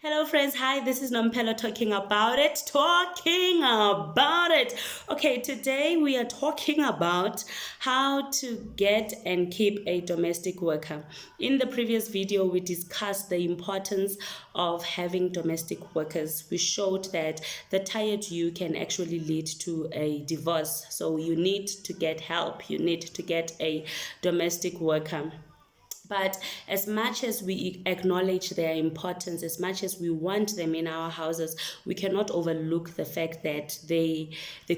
Hello friends, hi, this is Nompelo talking about it. Talking about it. Okay, today we are talking about how to get and keep a domestic worker. In the previous video, we discussed the importance of having domestic workers. We showed that the tired you can actually lead to a divorce. So you need to get help. You need to get a domestic worker. But as much as we acknowledge their importance, as much as we want them in our houses, we cannot overlook the fact that they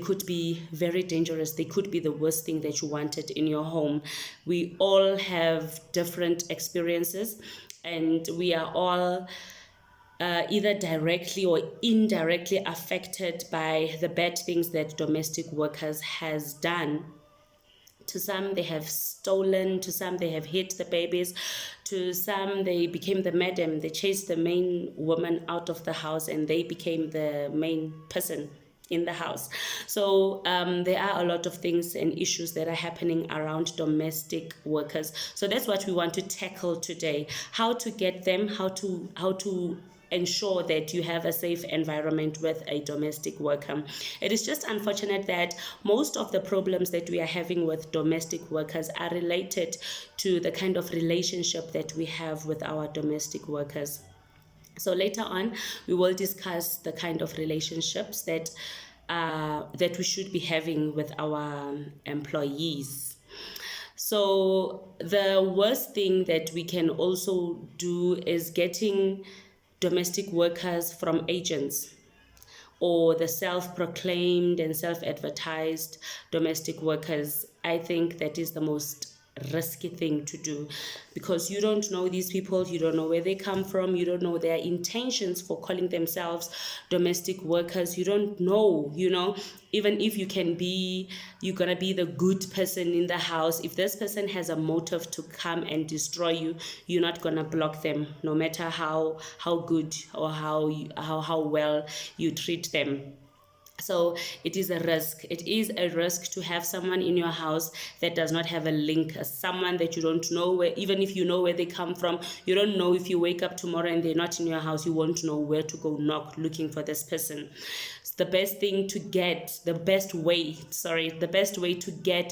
could be very dangerous. They could be the worst thing that you wanted in your home. We all have different experiences, and we are all either directly or indirectly affected by the bad things that domestic workers has done. To some, they have stolen. To some, they have hit the babies. To some, they became the madam. They chased the main woman out of the house and they became the main person in the house. So there are a lot of things and issues that are happening around domestic workers. So that's what we want to tackle today. How to get them, how to ensure that you have a safe environment with a domestic worker. It is just unfortunate that most of the problems that we are having with domestic workers are related to the kind of relationship that we have with our domestic workers. So later on, we will discuss the kind of relationships that we should be having with our employees. So the worst thing that we can also do is getting domestic workers from agents or the self-proclaimed and self-advertised domestic workers. I think that is the most risky thing to do, because you don't know these people, you don't know where they come from, you don't know their intentions for calling themselves domestic workers. You don't know, even if you're gonna be the good person in the house. If this person has a motive to come and destroy you, you're not gonna block them, no matter how good or how well you treat them. So it is a risk. It is a risk to have someone in your house that does not have a link, someone that you don't know where, even if you know where they come from, you don't know. If you wake up tomorrow and they're not in your house, you won't know where to go knock looking for this person. The best way to get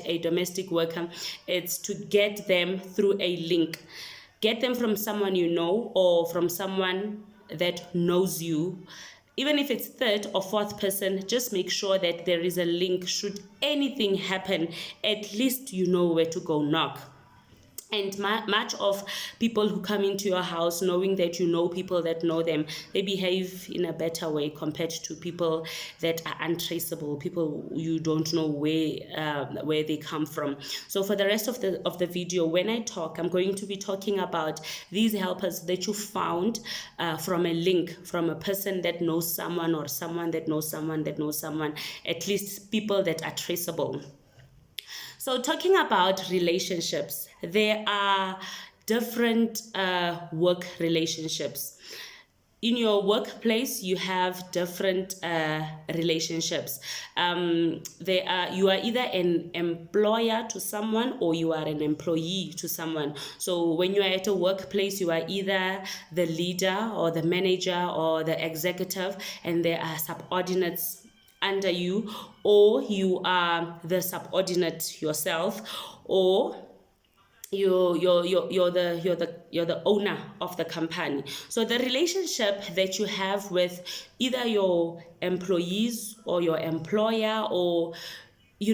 a domestic worker is to get them through a link. Get them from someone you know or from someone that knows you. Even if it's third or fourth person, just make sure that there is a link. Should anything happen, at least you know where to go knock. And much of people who come into your house, knowing that you know people that know them, they behave in a better way compared to people that are untraceable, people you don't know where they come from. So for the rest of the video, when I talk, I'm going to be talking about these helpers that you found from a link, from a person that knows someone, or someone that knows someone that knows someone, at least people that are traceable. So talking about relationships, there are different work relationships. In your workplace, you have different relationships. You are either an employer to someone or you are an employee to someone. So when you are at a workplace, you are either the leader or the manager or the executive, and there are subordinates under you, or you are the subordinate yourself, or you're the owner of the company. So the relationship that you have with either your employees or your employer, or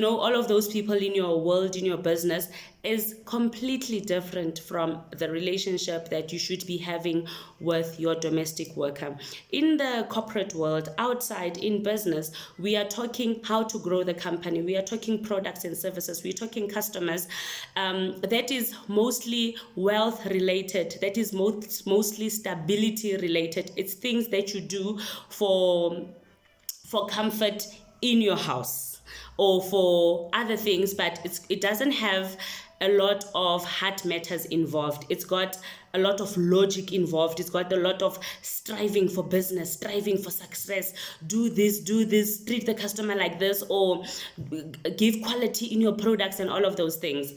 all of those people in your world, in your business, is completely different from the relationship that you should be having with your domestic worker. In the corporate world, outside in business, we are talking how to grow the company. We are talking products and services. We're talking customers. That is mostly wealth related. That is mostly stability related. It's things that you do for comfort in your house or for other things, but it doesn't have a lot of hard matters involved. It's got a lot of logic involved. It's got a lot of striving for business, striving for success. Do this, treat the customer like this, or give quality in your products and all of those things.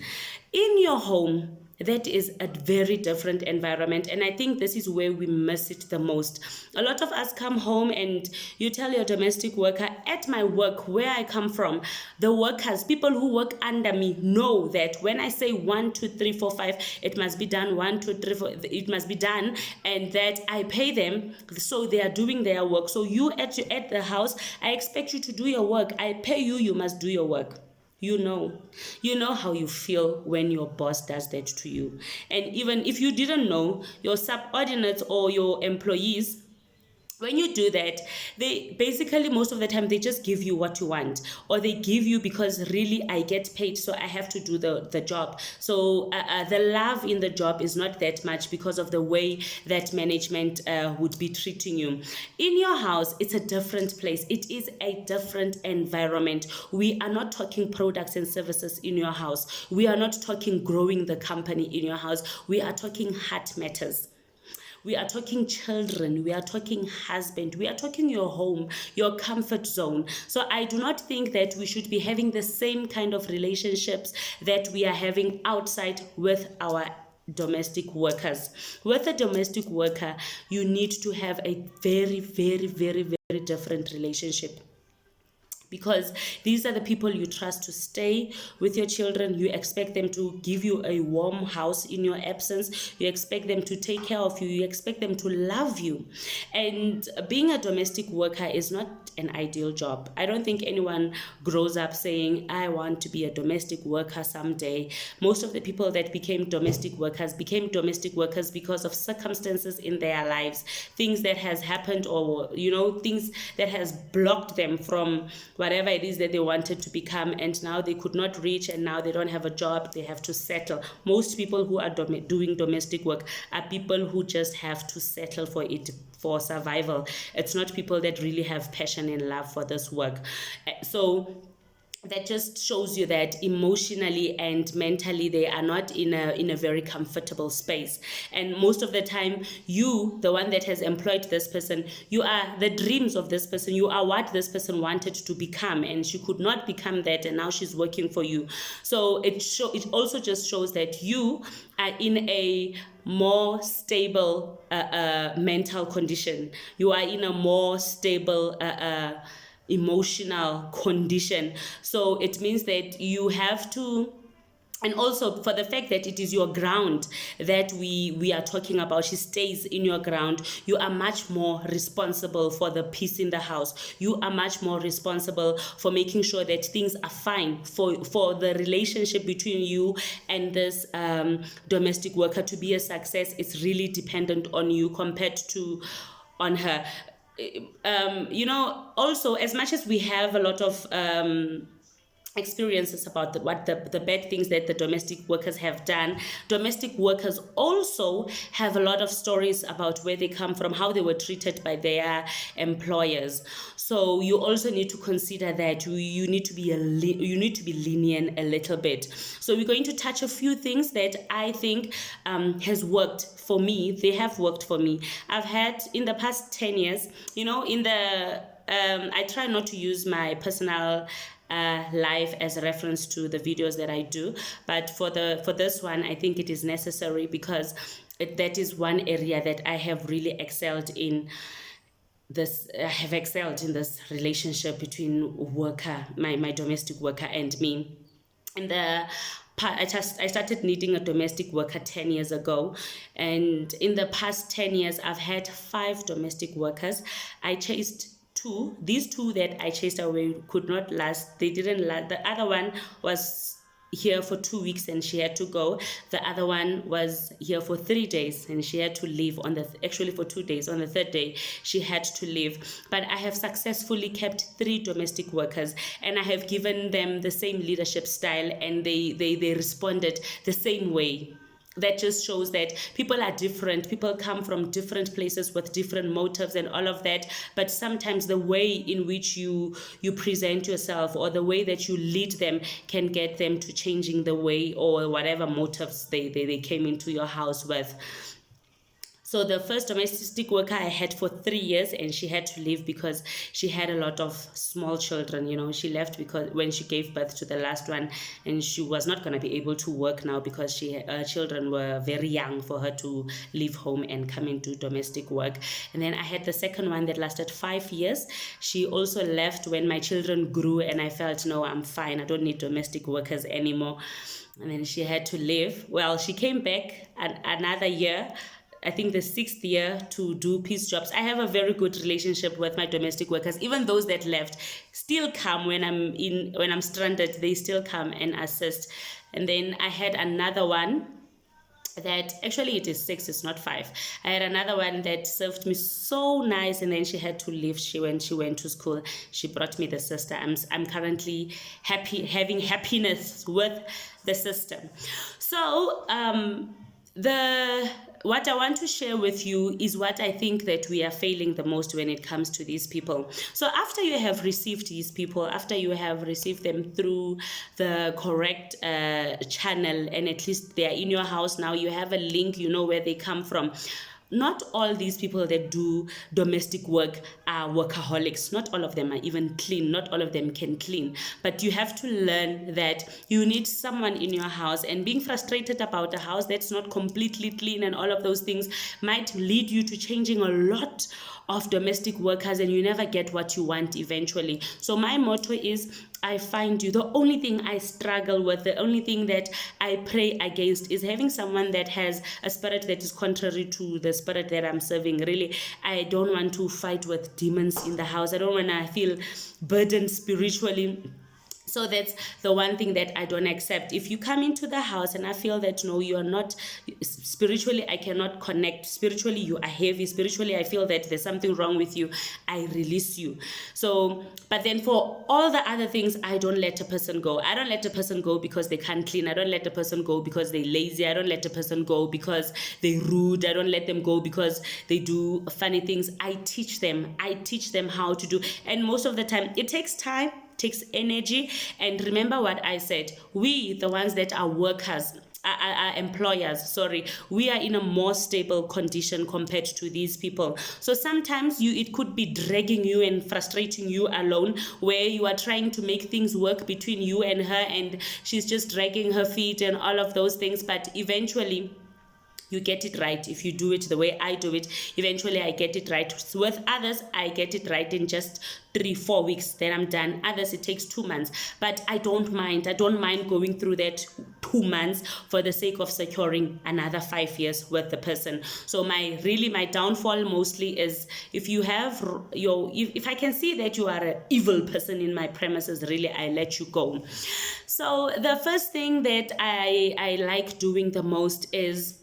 In your home, that is a very different environment. And I think this is where we miss it the most. A lot of us come home and you tell your domestic worker, at my work, where I come from, the workers, people who work under me, know that when I say 1, 2, 3, 4, 5, it must be done, 1, 2, 3, 4, it must be done, and that I pay them, so they are doing their work. So you at the house, I expect you to do your work. I pay you, you must do your work. You know how you feel when your boss does that to you. And even if you didn't know, your subordinates or your employees, when you do that, they basically, most of the time, they just give you what you want, or they give you because really I get paid, so I have to do the job. So the love in the job is not that much because of the way that management would be treating you. In your house, it's a different place. It is a different environment. We are not talking products and services in your house. We are not talking growing the company in your house. We are talking heart matters. We are talking children, we are talking husband, we are talking your home, your comfort zone. So I do not think that we should be having the same kind of relationships that we are having outside with our domestic workers. With a domestic worker, you need to have a very, very, very, very different relationship, because these are the people you trust to stay with your children. You expect them to give you a warm house in your absence. You expect them to take care of you. You expect them to love you. And being a domestic worker is not an ideal job. I don't think anyone grows up saying, I want to be a domestic worker someday. Most of the people that became domestic workers because of circumstances in their lives, things that has happened, or things that has blocked them from whatever it is that they wanted to become, and now they could not reach, and now they don't have a job, they have to settle. Most people who are doing domestic work are people who just have to settle for it, for survival. It's not people that really have passion and love for this work. So that just shows you that emotionally and mentally they are not in a very comfortable space. And most of the time, you, the one that has employed this person, you are the dreams of this person. You are what this person wanted to become, and she could not become that, and now she's working for you. So it also just shows that you are in a more stable mental condition. You are in a more stable emotional condition. So it means that you have to, and also for the fact that it is your ground that we are talking about, she stays in your ground, you are much more responsible for the peace in the house. You are much more responsible for making sure that things are fine, for the relationship between you and this domestic worker to be a success. It's really dependent on you compared to on her. Also, as much as we have a lot of experiences about what the bad things that the domestic workers have done, domestic workers also have a lot of stories about where they come from, how they were treated by their employers. So you also need to consider that you need to be lenient a little bit. So we're going to touch a few things that I think has worked for me. They have worked for me. I've had in the past 10 years, I try not to use my personal life as a reference to the videos that I do, but for this one, I think it is necessary, because that is one area that I have really excelled in. I have excelled in this relationship between my domestic worker and me. I started needing a domestic worker 10 years ago, and in the past 10 years, I've had 5 domestic workers. I chased 2. These 2 that I chased away could not last. They didn't last. The other one was here for 2 weeks and she had to go. The other one was here for 3 days and she had to leave actually for 2 days. On the 3rd day, she had to leave. But I have successfully kept 3 domestic workers, and I have given them the same leadership style, and they responded the same way. That just shows that people are different. People come from different places with different motives and all of that. But sometimes the way in which you present yourself, or the way that you lead them, can get them to changing the way or whatever motives they came into your house with. So the first domestic worker I had for 3 years, and she had to leave because she had a lot of small children. She left because when she gave birth to the last one, and she was not going to be able to work now because children were very young for her to leave home and come and do domestic work. And then I had the second one that lasted 5 years. She also left when my children grew, and I felt, no, I'm fine. I don't need domestic workers anymore. And then she had to leave. Well, she came back another year, I think the 6th year, to do piece jobs. I have a very good relationship with my domestic workers. Even those that left still come when I'm stranded. They still come and assist. And then I had another one that, actually it is 6, it's not 5. I had another one that served me so nice, and then she had to leave. She went to school. She brought me the sister. I'm currently having happiness with the system. So what I want to share with you is what I think that we are failing the most when it comes to these people. So after you have received these people, after you have received them through the correct channel, and at least they are in your house now, you have a link, you know where they come from. Not all these people that do domestic work are workaholics. Not all of them are even clean. Not all of them can clean. But you have to learn that you need someone in your house, and being frustrated about a house that's not completely clean and all of those things might lead you to changing a lot of domestic workers, and you never get what you want eventually. So my motto is, I find you. The only thing I struggle with, the only thing that I pray against is having someone that has a spirit that is contrary to the spirit that I'm serving. Really, I don't want to fight with demons in the house. I don't want to feel burdened spiritually. So that's the one thing that I don't accept. If you come into the house and I feel that, no, you are not spiritually, I cannot connect. Spiritually, you are heavy. Spiritually, I feel that there's something wrong with you, I release you. So, but then for all the other things, I don't let a person go. I don't let a person go because they can't clean. I don't let a person go because they're lazy. I don't let a person go because they're rude. I don't let them go because they do funny things. I teach them how to do. And most of the time, it takes time, takes energy. And remember what I said, we, the ones that are workers, are employers, we are in a more stable condition compared to these people. So sometimes it could be dragging you and frustrating you alone, where you are trying to make things work between you and her, and she's just dragging her feet and all of those things. But eventually you get it right. If you do it the way I do it, eventually I get it right. With others, I get it right in just 3-4 weeks, then I'm done. Others, it takes 2 months. But I don't mind going through that 2 months for the sake of securing another 5 years with the person. So my downfall mostly is, if I can see that you are an evil person in my premises, really, I let you go. So the first thing that I like doing the most is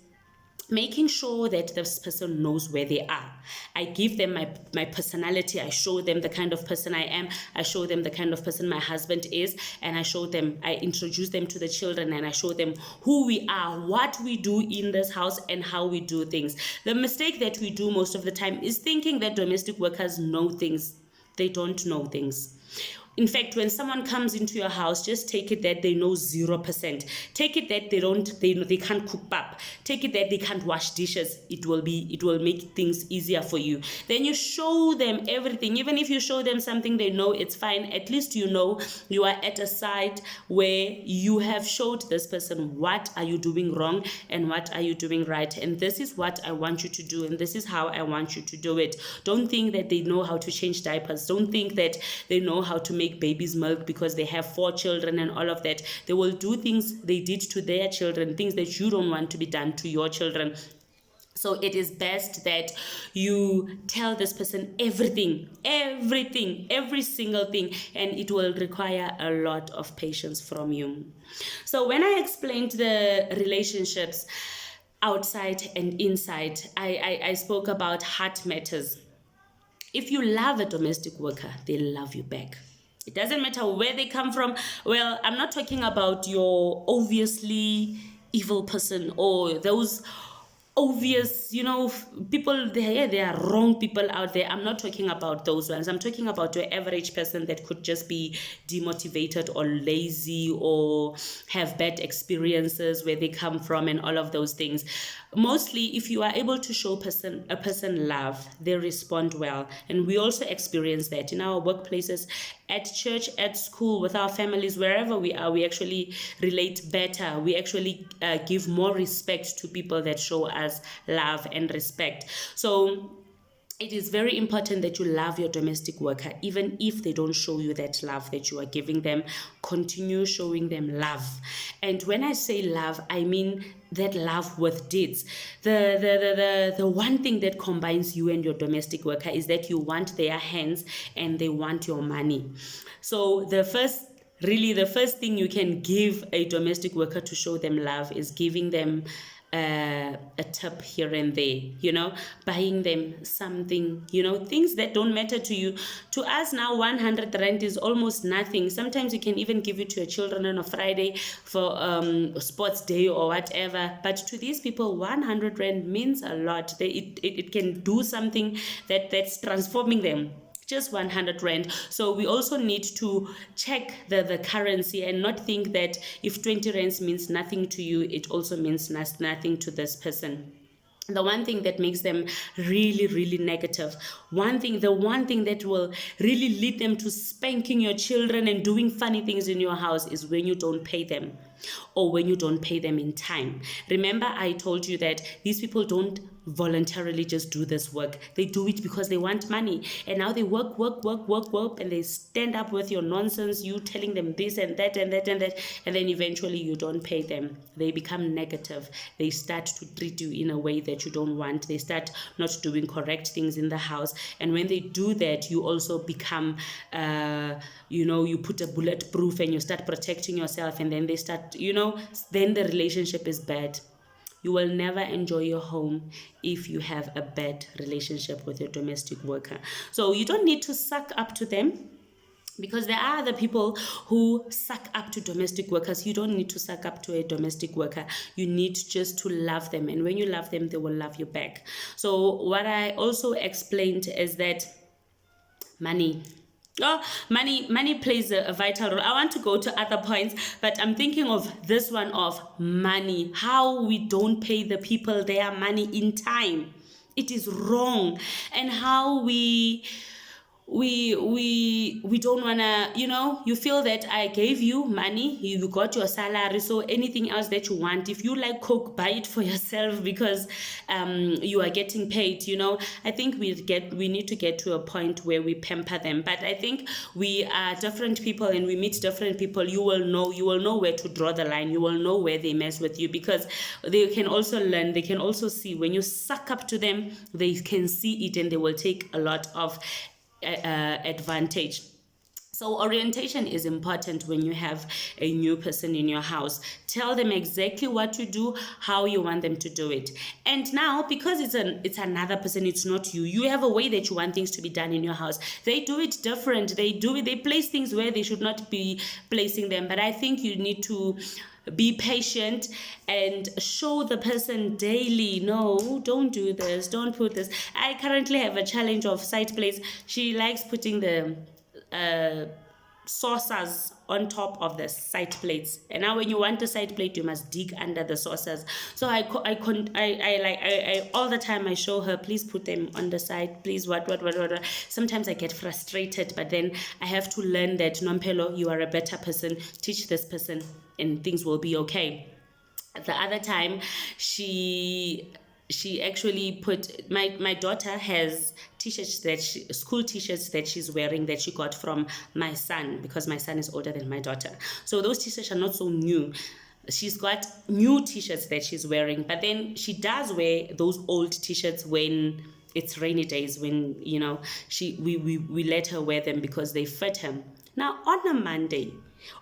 making sure that this person knows where they are. I give them my personality. I show them the kind of person I am. I show them the kind of person my husband is. And I introduce them to the children, and I show them who we are, what we do in this house, and how we do things. The mistake that we do most of the time is thinking that domestic workers know things. They don't know things. In fact, when someone comes into your house, just take it that they know 0%. Take it that they can't cook pap. Take it that they can't wash dishes. It will make things easier for you. Then you show them everything. Even if you show them something they know, it's fine. At least you know you are at a site where you have showed this person what are you doing wrong and what are you doing right. And this is what I want you to do, and this is how I want you to do it. Don't think that they know how to change diapers. Don't think that they know how to make babies milk because they have 4 children and all of that. They will do things they did to their children, things that you don't want to be done to your children. So it is best that you tell this person everything, every single thing, and it will require a lot of patience from you. So when I explained the relationships outside and inside, I spoke about heart matters. If you love a domestic worker, they love you back. It doesn't matter where they come from. Well, I'm not talking about your obviously evil person or those obvious, people, they are wrong people out there. I'm not talking about those ones. I'm talking about your average person that could just be demotivated or lazy or have bad experiences where they come from and all of those things. Mostly, if you are able to show a person love, they respond well. And we also experience that in our workplaces, at church, at school, with our families, wherever we are. We actually relate better. We actually give more respect to people that show us love and respect. So it is very important that you love your domestic worker, even if they don't show you that love that you are giving them. Continue showing them love. And when I say love, I mean that love with deeds. The one thing that combines you and your domestic worker is that you want their hands and they want your money. So the first thing you can give a domestic worker to show them love is giving them a tip here and there, buying them something, things that don't matter to you. To us now, 100 rand is almost nothing. Sometimes you can even give it to your children on a Friday for sports day or whatever. But to these people, 100 rand means a lot. It can do something that's transforming them. Just 100 rand. So we also need to check the currency and not think that if 20 rands means nothing to you, it also means nothing to this person. The one thing that makes them really, really negative, the one thing that will really lead them to spanking your children and doing funny things in your house is when you don't pay them, or when you don't pay them in time. Remember, I told you that these people don't voluntarily just do this work. They do it because they want money. And now they work, and they stand up with your nonsense, you telling them this and that and that and that, and then eventually you don't pay them. They become negative. They start to treat you in a way that you don't want. They start not doing correct things in the house. And when they do that, you also become, you put a bulletproof and you start protecting yourself, and then they start, then the relationship is bad. You will never enjoy your home if you have a bad relationship with your domestic worker. So you don't need to suck up to them, because there are other people who suck up to domestic workers. You don't need to suck up to a domestic worker. You need just to love them. And when you love them, they will love you back. So what I also explained is that money plays a vital role. I want to go to other points, but I'm thinking of this one of money, how we don't pay the people their money in time. It is wrong. And how we don't want to, you feel that I gave you money, you got your salary, so anything else that you want, if you like Coke, buy it for yourself, because you are getting paid. I think we need to get to a point where we pamper them. But I think we are different people and we meet different people. You will know where to draw the line. You will know where they mess with you, because they can also learn. They can also see when you suck up to them, they can see it, and they will take a lot of advantage. So orientation is important when you have a new person in your house. Tell them exactly what to do, how you want them to do it. And now, because it's another person, it's not you. You have a way that you want things to be done in your house. They do it different. They place things where they should not be placing them. But I think you need to be patient and show the person daily, no, don't do this, don't put this. I currently have a challenge of side plates. She likes putting the saucers on top of the side plates, and now when you want a side plate, you must dig under the saucers. So I all the time I show her, please put them on the side, please what. Sometimes I get frustrated, but then I have to learn that, Nompelo, you are a better person, teach this person and things will be okay. The other time, she actually put, my daughter has t-shirts school t-shirts that she's wearing that she got from my son, because my son is older than my daughter. So those t-shirts are not so new. She's got new t-shirts that she's wearing, but then she does wear those old t-shirts when it's rainy days, when we let her wear them because they fit her. Now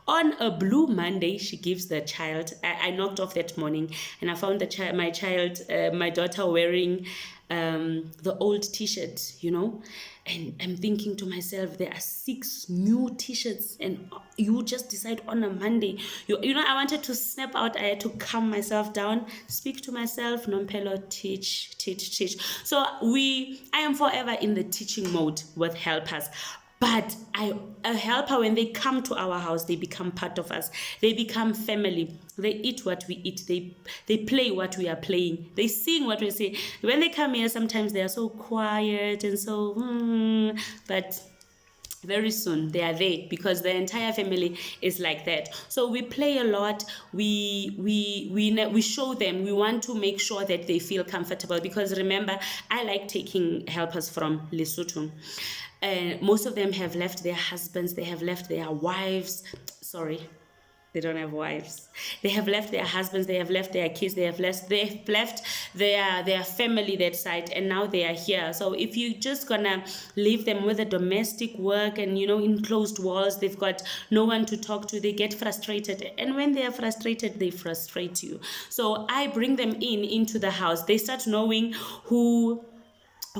on a blue Monday, she gives the child, I knocked off that morning and I found my daughter wearing the old t-shirt, you know, and I'm thinking to myself, there are 6 new t-shirts and you just decide on a Monday. You know, I wanted to snap out. I had to calm myself down, speak to myself, Nompelo, teach. So I am forever in the teaching mode with helpers. But a helper, when they come to our house, they become part of us. They become family. They eat what we eat. They play what we are playing. They sing what we sing. When they come here, sometimes they are so quiet and so, but very soon they are there because the entire family is like that. So we play a lot. We show them. We want to make sure that they feel comfortable, because remember, I like taking helpers from Lesotho. Most of them have left their husbands, they have left their wives. Sorry, they don't have wives. They have left their husbands, they have left their kids, they've left their family, that side, and now they are here. So if you just gonna leave them with the domestic work and, you know, in closed walls, they've got no one to talk to, they get frustrated. And when they are frustrated, they frustrate you. So I bring them into the house. They start knowing who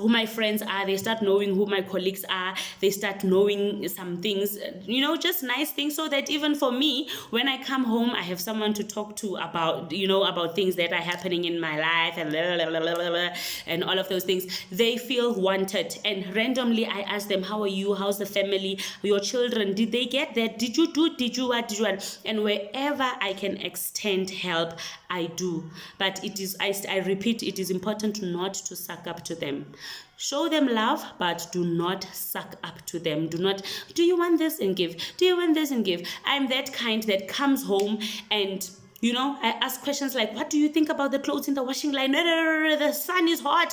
my friends are, they start knowing who my colleagues are, they start knowing some things, you know, just nice things, so that even for me, when I come home, I have someone to talk to about, you know, about things that are happening in my life and and all of those things. They feel wanted. And randomly I ask them, how are you, how's the family, your children, did they get that, did you what? And wherever I can extend help, I do. But it is, I repeat, it is important not to suck up to them. Show them love, but do not suck up to them. Do you want this and give? Do you want this and give? I'm that kind that comes home and, you know, I ask questions like, what do you think about the clothes in the washing line? The sun is hot.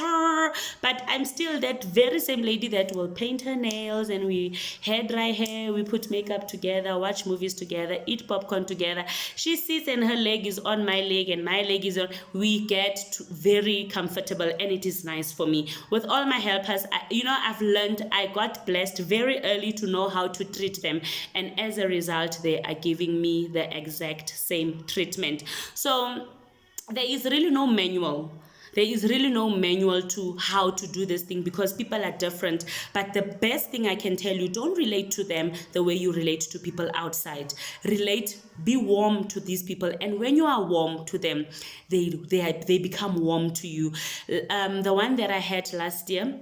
But I'm still that very same lady that will paint her nails, and we hair dry hair, we put makeup together, watch movies together, eat popcorn together. She sits and her leg is on my leg and my leg is on. We get very comfortable, and it is nice for me. With all my helpers, I've learned, I got blessed very early to know how to treat them. And as a result, they are giving me the exact same treatment. So there is really no manual. There is really no manual to how to do this thing, because people are different. But the best thing I can tell you, don't relate to them the way you relate to people outside. Be warm to these people. And when you are warm to them, they become warm to you. The one that I had last year,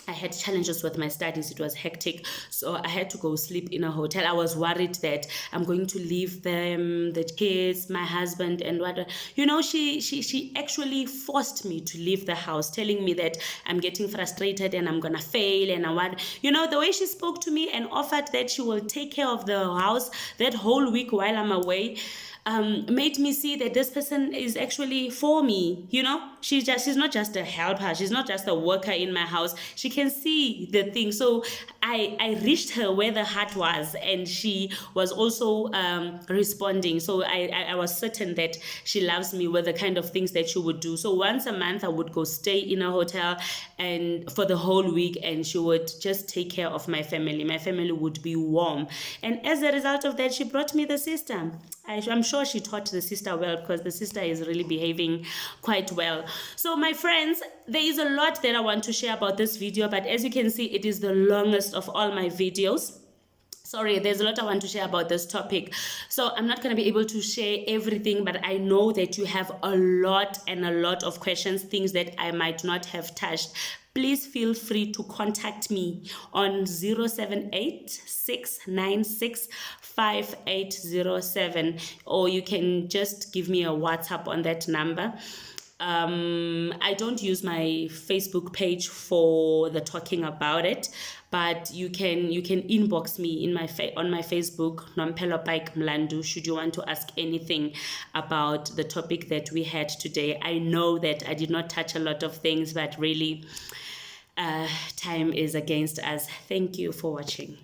I had challenges with my studies. It was hectic. So I had to go sleep in a hotel. I was worried that I'm going to leave them, the kids, my husband, and what. You know, she actually forced me to leave the house, telling me that I'm getting frustrated and I'm going to fail. And the way she spoke to me and offered that she will take care of the house that whole week while I'm away, made me see that this person is actually for me. You know, she's not just a helper, she's not just a worker in my house. She can see the thing. So I reached her where the heart was, and she was also responding. So I was certain that she loves me with the kind of things that she would do. So once a month I would go stay in a hotel and for the whole week, and she would just take care of my family. My family would be warm, and as a result of that, she brought me the sister. I'm sure she taught the sister well, because the sister is really behaving quite well. So my friends, there is a lot that I want to share about this video, but as you can see, it is the longest of all my videos. Sorry, there's a lot I want to share about this topic. So I'm not going to be able to share everything, but I know that you have a lot of questions, things that I might not have touched. Please feel free to contact me on 078-696-5807, or you can just give me a WhatsApp on that number. I don't use my Facebook page for the talking about it, but you can inbox me in on my Facebook, Nompelo Pike Mlandu, should you want to ask anything about the topic that we had today. I know that I did not touch a lot of things, but really time is against us. Thank you for watching.